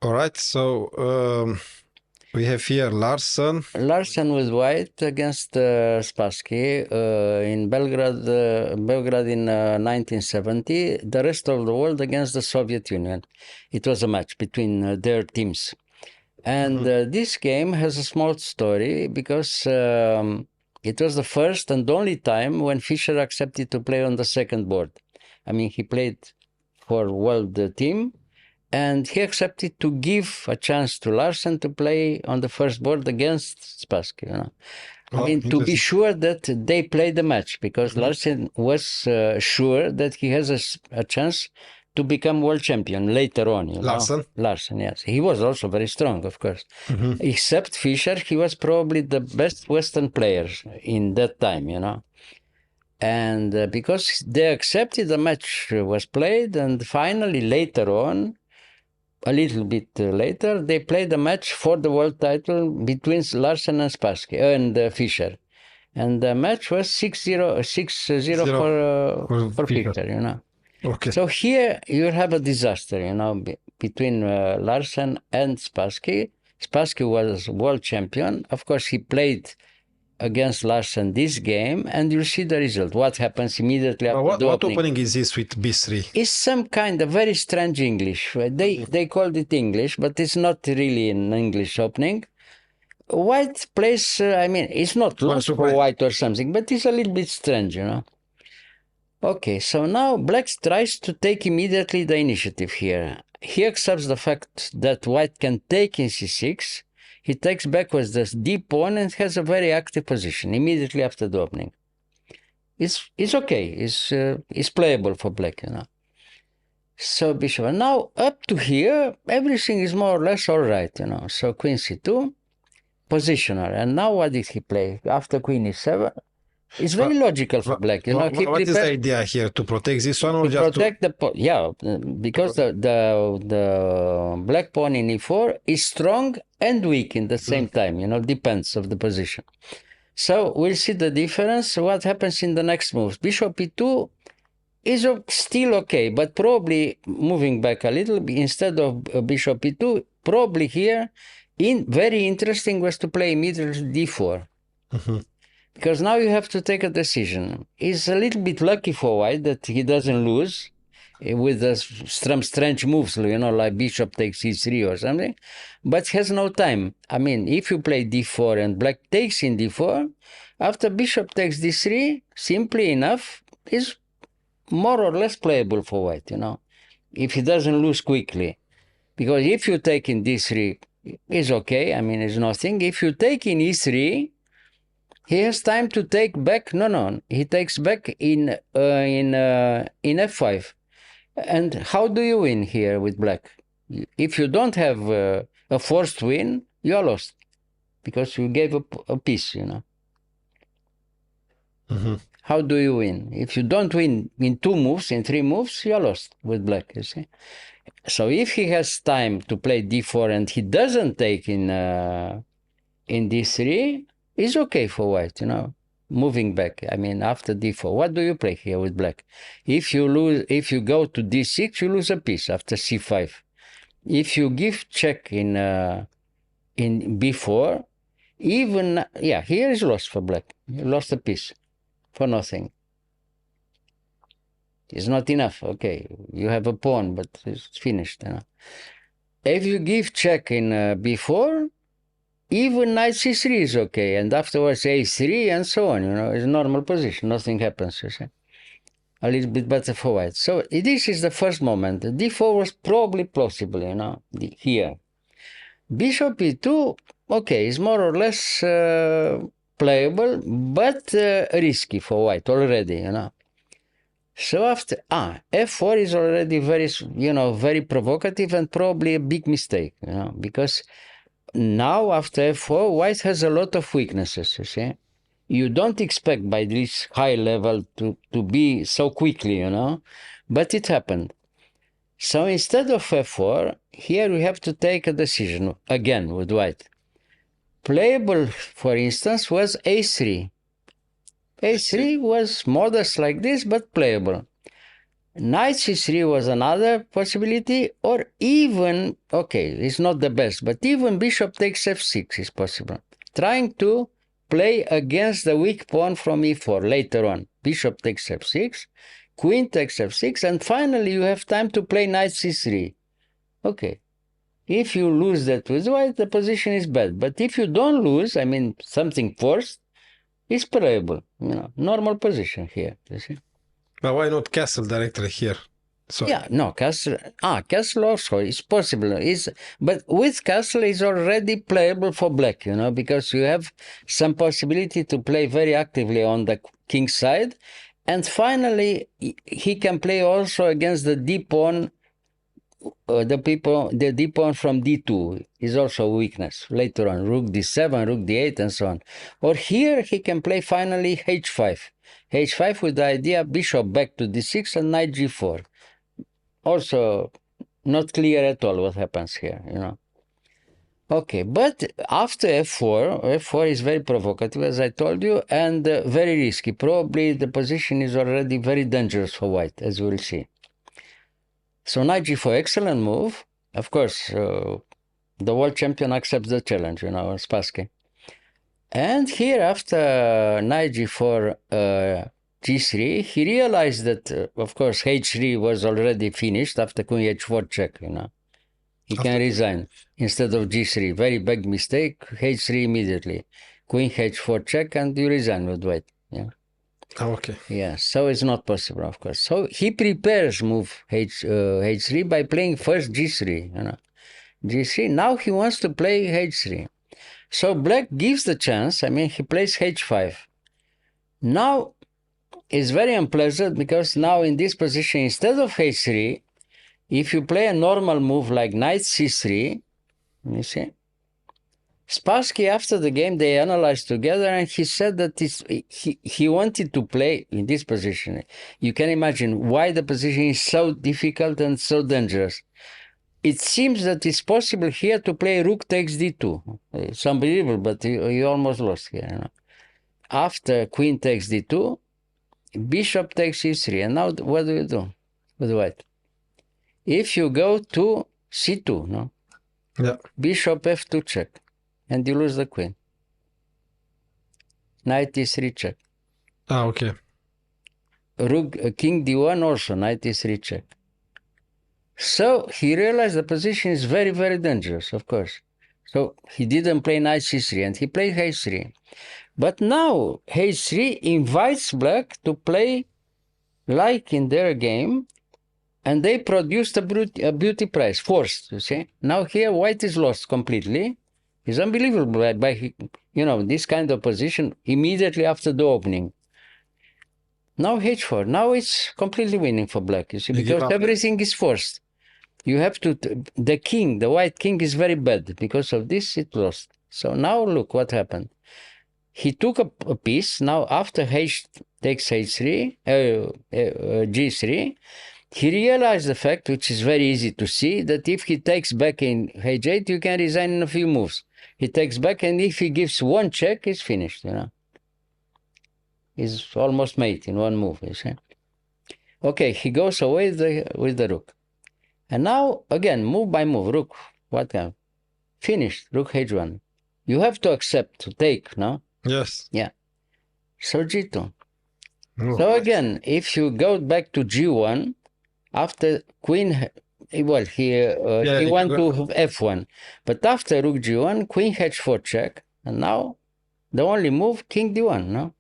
All right, so we have here Larsen. Larsen with white against Spassky in Belgrade in 1970. The rest of the world against the Soviet Union. It was a match between their teams. And this game has a small story because it was the first and only time when Fischer accepted to play on the second board. I mean, he played for world team, and he accepted to give a chance to Larsen to play on the first board against Spassky. I mean, to be sure that they play the match, because Larsen was sure that he has a chance to become world champion later on. Larsen, yes. He was also very strong, of course. Except Fischer, he was probably the best Western player in that time, And because they accepted, the match was played, and finally, later on, a little bit later, they played a match for the world title between Larsen and Spassky and Fischer. And the match was 6-0 for Fischer, Okay. So here you have a disaster, between Larsen and Spassky. Spassky was world champion. Of course, he played against Larsen this game, and you'll see the result. What happens immediately after the opening. What opening is this with B3? It's some kind of very strange English. They called it English, but it's not really an English opening. White plays, I mean, it's not lost for white or something, but it's a little bit strange, Okay, so now black tries to take immediately the initiative here. He accepts the fact that white can take in c6. He takes backwards the d pawn and has a very active position immediately after the opening. It's okay. It's playable for black, So bishop. Now up to here, everything is more or less all right, So queen c2, positioner. And now what did he play? After queen e7, it's very logical for black. What is the idea here? To protect this one, or just protect the pawn? Yeah, because the black pawn in e4 is strong and weak in the same time. Depends of the position. So we'll see the difference. What happens in the next moves? Bishop e2 is still okay, but probably moving back a little bit instead of bishop e2. Probably here, very interesting was to play immediately d4. Because now you have to take a decision. It's a little bit lucky for white that he doesn't lose with some strange moves, like bishop takes e3 or something, but has no time. I mean, if you play d4 and black takes in d4, after bishop takes d3, simply enough, is more or less playable for white, if he doesn't lose quickly. Because if you take in d3, it's okay. I mean, it's nothing. If you take in e3, he has time to take back. No, he takes back in f5. And how do you win here with black? If you don't have a forced win, you are lost, because you gave a piece, How do you win? If you don't win in 2 moves, in 3 moves, you are lost with black, you see. So if he has time to play d4 and he doesn't take in d3, it's okay for white, moving back. I mean, after d4, what do you play here with black? If you go to d6, you lose a piece after c5. If you give check in b4, here is lost for black. You lost a piece for nothing. It's not enough. Okay, you have a pawn, but it's finished. If you give check in b4, even knight c3 is okay, and afterwards a3 and so on, it's normal position, nothing happens, you see. A little bit better for white. So this is the first moment. d4 was probably plausible, here. Bishop e2, okay, is more or less playable, but risky for white already, So after, f4 is already very, very provocative and probably a big mistake, because now, after f4, white has a lot of weaknesses, you see. You don't expect by this high level to be so quickly, but it happened. So instead of f4, here we have to take a decision, again, with white. Playable, for instance, was a3. a3 was modest like this, but playable. Knight c3 was another possibility, or even, okay, it's not the best, but even bishop takes f6 is possible. Trying to play against the weak pawn from e4 later on. Bishop takes f6, queen takes f6, and finally you have time to play knight c3. Okay. If you lose that with white, the position is bad. But if you don't lose, I mean, something forced, it's playable. Normal position here, you see. But why not castle directly here? Sorry. Yeah, no, castle. Castle also is possible. But with castle is already playable for black, because you have some possibility to play very actively on the king side, and finally he can play also against the d pawn. The d pawn from d2 is also a weakness later on. Rook d7, rook d8, and so on. Or here he can play finally h5. h5 with the idea bishop back to d6 and knight g4. Also, not clear at all what happens here, Okay, but after f4 is very provocative, as I told you, and very risky. Probably the position is already very dangerous for white, as we'll see. So knight g4, excellent move. Of course, the world champion accepts the challenge, Spassky. And here, after knight g4, g3, he realized that, of course, h3 was already finished after queen h4 check, He can resign instead of g3. Very big mistake, h3 immediately. Queen h4 check, and you resign with white, yeah. Okay. Yeah, so it's not possible, of course. So he prepares move h3 by playing first g3, g3. Now he wants to play h3. So black gives the chance. I mean, he plays h5. Now it's very unpleasant because now in this position, instead of h3, if you play a normal move like knight c3, you see, Spassky, after the game, they analyzed together, and he said that he wanted to play in this position. You can imagine why the position is so difficult and so dangerous. It seems that it's possible here to play rook takes d2. It's unbelievable, but you almost lost here. After queen takes d2, bishop takes e3. And now what do you do with white? If you go to c2, no? Yeah. Bishop f2 check. And you lose the queen. Knight e3 check. Okay. Rook, king d1 also, knight e3 check. So he realized the position is very, very dangerous, of course. So he didn't play knight c3, and he played h3. But now h3 invites black to play like in their game, and they produced a beauty prize, forced, you see. Now here white is lost completely. It's unbelievable by this kind of position immediately after the opening. Now h4. Now it's completely winning for black, you see, because everything is forced. You have to, the white king is very bad. Because of this, it lost. So now look what happened. He took a piece. Now after h takes h3, g3, he realized the fact, which is very easy to see, that if he takes back in h8, you can resign in a few moves. He takes back, and if he gives one check, it's finished, He's almost made in one move, you see. Okay, he goes away with the rook. And now, again, move by move, rook, what kind? Finished, rook h1. You have to accept, to take, no? Yes. Yeah. So g2. Oh, So nice. again, if you go back to g1, after queen, well, he went to f1. But after rook g1, queen h4 check. And now, the only move, king d1, no?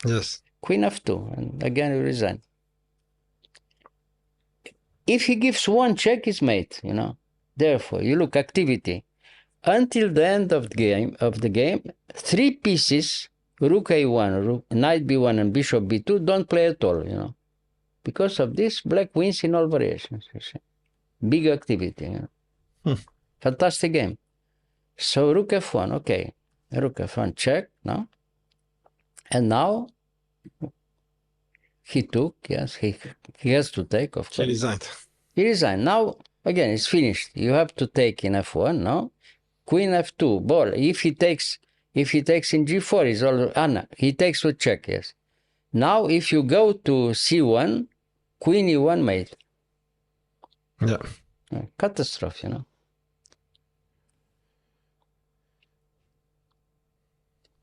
Yes. Queen f2, and again you resign. If he gives one check, it's mate, Therefore, you look, activity. Until the end of the game, three pieces, rook a1, knight b1, and bishop b2, don't play at all, Because of this, black wins in all variations, you see. Big activity, Fantastic game. So rook f1, okay. Rook f1 check, no? And now he took, yes, he has to take, of course. He resigned. He resigned. Now, again, it's finished. You have to take in f1, no? Queen f2, ball. If he takes in g4, is all, no, he takes with check, yes. Now, if you go to c1, Queen E1 mate. Yeah. Catastrophe, you know.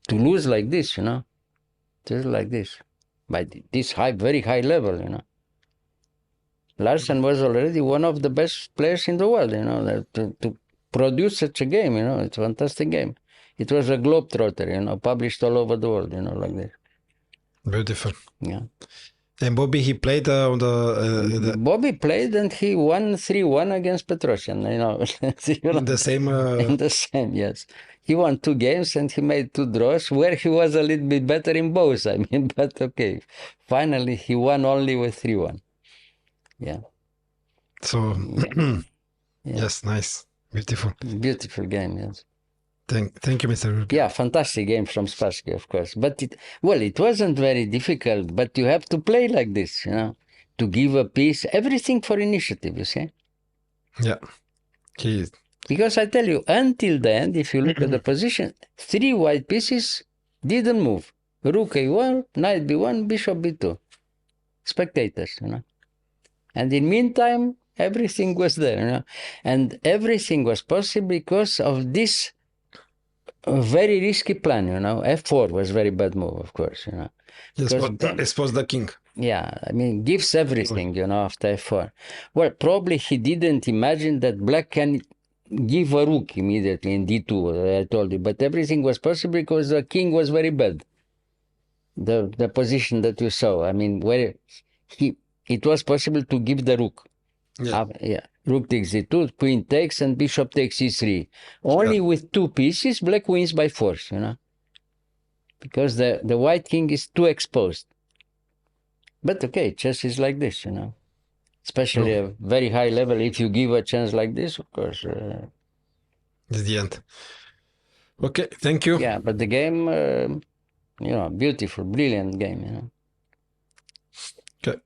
To lose like this, you know. Just like this. By this high, very high level, you know. Larsen was already one of the best players in the world, you know, to produce such a game, you know. It's a fantastic game. It was a globetrotter, you know, published all over the world, you know, like this. Beautiful. Yeah. And Bobby, he played on the Bobby played and he won 3-1 against Petrosian, you know. in the same. In the same, yes. He won 2 games and he made 2 draws, where he was a little bit better in both. I mean, but okay. Finally, he won only with 3-1. Yeah. So, Yeah. yes, nice, beautiful. Beautiful game, yes. Thank you, Mr. Gheorghiu. Yeah, fantastic game from Spassky, of course. But it wasn't very difficult, but you have to play like this, you know, to give a piece, everything for initiative, you see? Yeah. Because I tell you, until the end, if you look at the position, 3 white pieces didn't move. Rook A1, Knight B1, Bishop B2. Spectators, you know. And in meantime, everything was there, you know. And everything was possible because of this very risky plan, you know. F4 was very bad move, of course, you know. Expose the king. Yeah, I mean, gives everything, you know, after F4. Well, probably he didn't imagine that black can give a rook immediately in D2, I told you. But everything was possible because the king was very bad. The position that you saw, I mean, where it was possible to give the rook. Yeah. Rook takes D2, queen takes, and bishop takes E3. Only with 2 pieces, black wins by force, you know, because the white king is too exposed. But okay, chess is like this, you know, especially a very high level. If you give a chance like this, of course. It's the end. Okay, thank you. Yeah, but the game, you know, beautiful, brilliant game, you know. Okay.